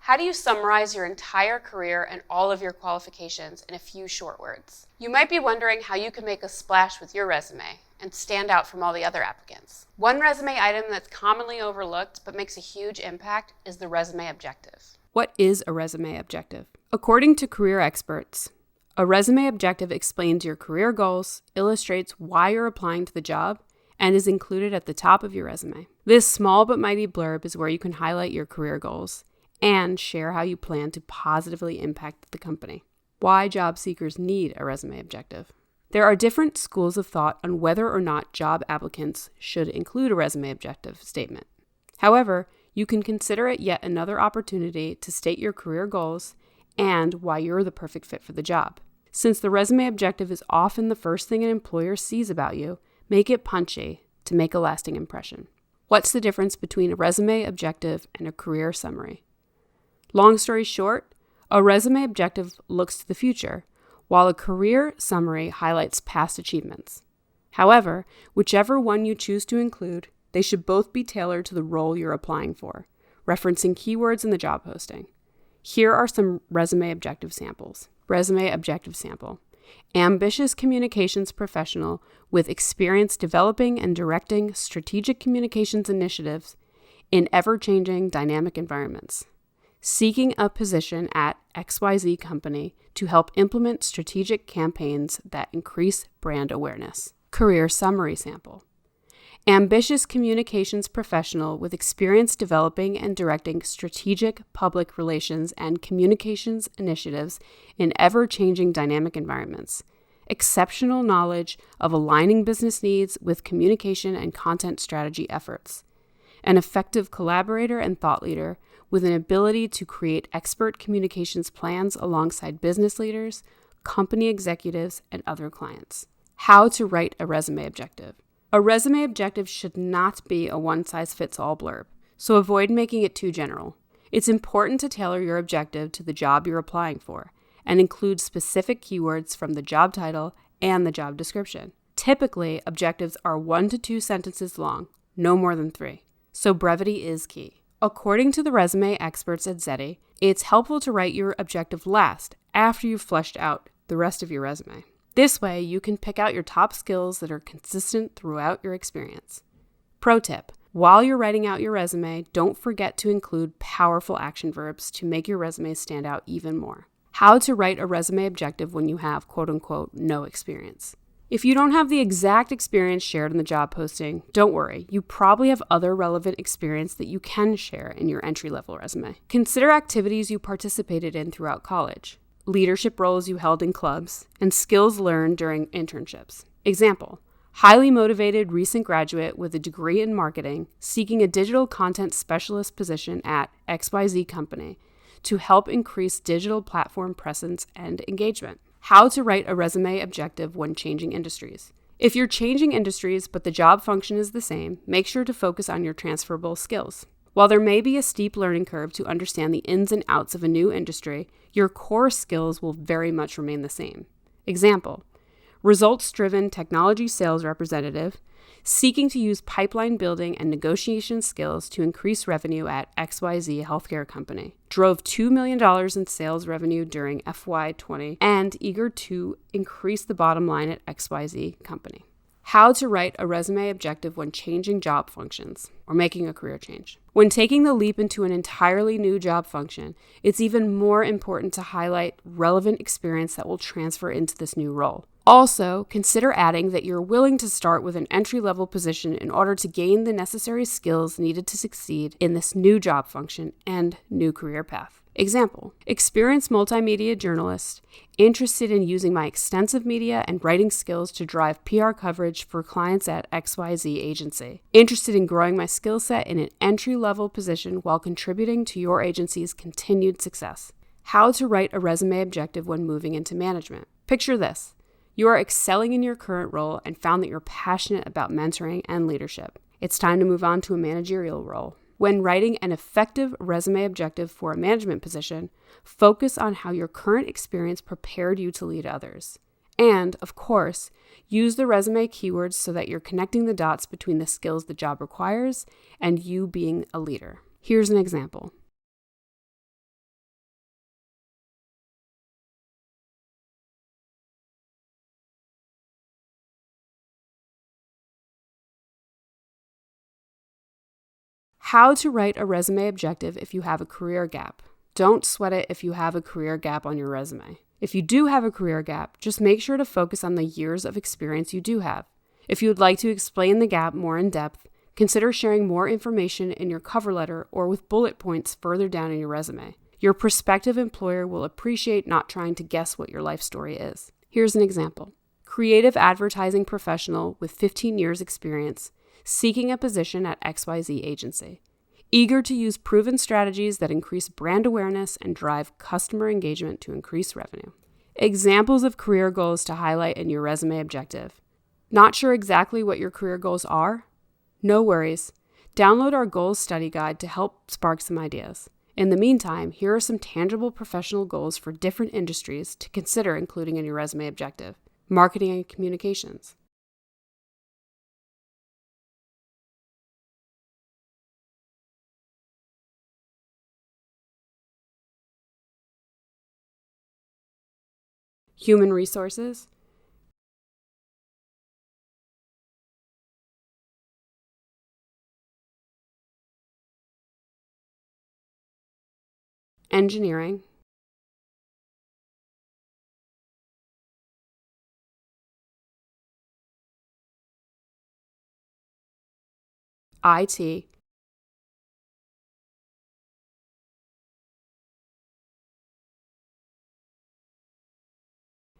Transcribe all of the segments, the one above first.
How do you summarize your entire career and all of your qualifications in a few short words? You might be wondering how you can make a splash with your resume and stand out from all the other applicants. One resume item that's commonly overlooked but makes a huge impact is the resume objective. What is a resume objective? According to career experts, a resume objective explains your career goals, illustrates why you're applying to the job, and is included at the top of your resume. This small but mighty blurb is where you can highlight your career goals and share how you plan to positively impact the company. Why job seekers need a resume objective. There are different schools of thought on whether or not job applicants should include a resume objective statement. However, you can consider it yet another opportunity to state your career goals and why you're the perfect fit for the job. Since the resume objective is often the first thing an employer sees about you, make it punchy to make a lasting impression. What's the difference between a resume objective and a career summary? Long story short, a resume objective looks to the future, while a career summary highlights past achievements. However, whichever one you choose to include, they should both be tailored to the role you're applying for, referencing keywords in the job posting. Here are some resume objective samples. Resume objective sample. Ambitious communications professional with experience developing and directing strategic communications initiatives in ever-changing dynamic environments. Seeking a position at XYZ company to help implement strategic campaigns that increase brand awareness. Career summary sample. Ambitious communications professional with experience developing and directing strategic public relations and communications initiatives in ever-changing dynamic environments. Exceptional knowledge of aligning business needs with communication and content strategy efforts. An effective collaborator and thought leader with an ability to create expert communications plans alongside business leaders, company executives, and other clients. How to write a resume objective. A resume objective should not be a one-size-fits-all blurb, so avoid making it too general. It's important to tailor your objective to the job you're applying for and include specific keywords from the job title and the job description. Typically, objectives are 1 to 2 sentences long, no more than 3, so brevity is key. According to the resume experts at Zeti, it's helpful to write your objective last, after you've fleshed out the rest of your resume. This way, you can pick out your top skills that are consistent throughout your experience. Pro tip, while you're writing out your resume, don't forget to include powerful action verbs to make your resume stand out even more. How to write a resume objective when you have quote-unquote no experience. If you don't have the exact experience shared in the job posting, don't worry. You probably have other relevant experience that you can share in your entry-level resume. Consider activities you participated in throughout college, leadership roles you held in clubs, and skills learned during internships. Example, highly motivated recent graduate with a degree in marketing seeking a digital content specialist position at XYZ company to help increase digital platform presence and engagement. How to write a resume objective when changing industries. If you're changing industries but the job function is the same, make sure to focus on your transferable skills. While there may be a steep learning curve to understand the ins and outs of a new industry, your core skills will very much remain the same. Example, results-driven technology sales representative seeking to use pipeline building and negotiation skills to increase revenue at XYZ healthcare company. Drove $2 million in sales revenue during FY20 and eager to increase the bottom line at XYZ company. How to write a resume objective when changing job functions or making a career change. When taking the leap into an entirely new job function, it's even more important to highlight relevant experience that will transfer into this new role. Also, consider adding that you're willing to start with an entry-level position in order to gain the necessary skills needed to succeed in this new job function and new career path. Example, experienced multimedia journalist, interested in using my extensive media and writing skills to drive PR coverage for clients at XYZ agency. Interested in growing my skill set in an entry-level position while contributing to your agency's continued success. How to write a resume objective when moving into management. Picture this. You are excelling in your current role and found that you're passionate about mentoring and leadership. It's time to move on to a managerial role. When writing an effective resume objective for a management position, focus on how your current experience prepared you to lead others. And, of course, use the resume keywords so that you're connecting the dots between the skills the job requires and you being a leader. Here's an example. How to write a resume objective if you have a career gap. Don't sweat it if you have a career gap on your resume. If you do have a career gap, just make sure to focus on the years of experience you do have. If you would like to explain the gap more in depth, consider sharing more information in your cover letter or with bullet points further down in your resume. Your prospective employer will appreciate not trying to guess what your life story is. Here's an example. Creative advertising professional with 15 years experience, seeking a position at XYZ agency. Eager to use proven strategies that increase brand awareness and drive customer engagement to increase revenue. Examples of career goals to highlight in your resume objective. Not sure exactly what your career goals are? No worries. Download our goals study guide to help spark some ideas. In the meantime, here are some tangible professional goals for different industries to consider including in your resume objective. Marketing and communications. Human resources. Engineering. IT.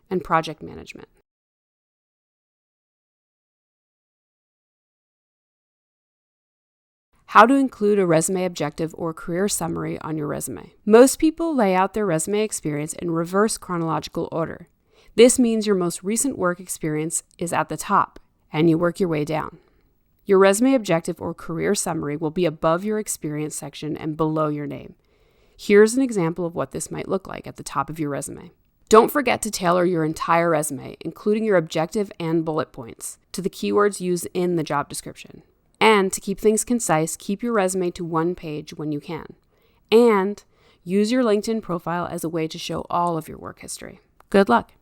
And project management. How to include a resume objective or career summary on your resume. Most people lay out their resume experience in reverse chronological order. This means your most recent work experience is at the top, and you work your way down. Your resume objective or career summary will be above your experience section and below your name. Here's an example of what this might look like at the top of your resume. Don't forget to tailor your entire resume, including your objective and bullet points, to the keywords used in the job description. And to keep things concise, keep your resume to one page when you can. And use your LinkedIn profile as a way to show all of your work history. Good luck.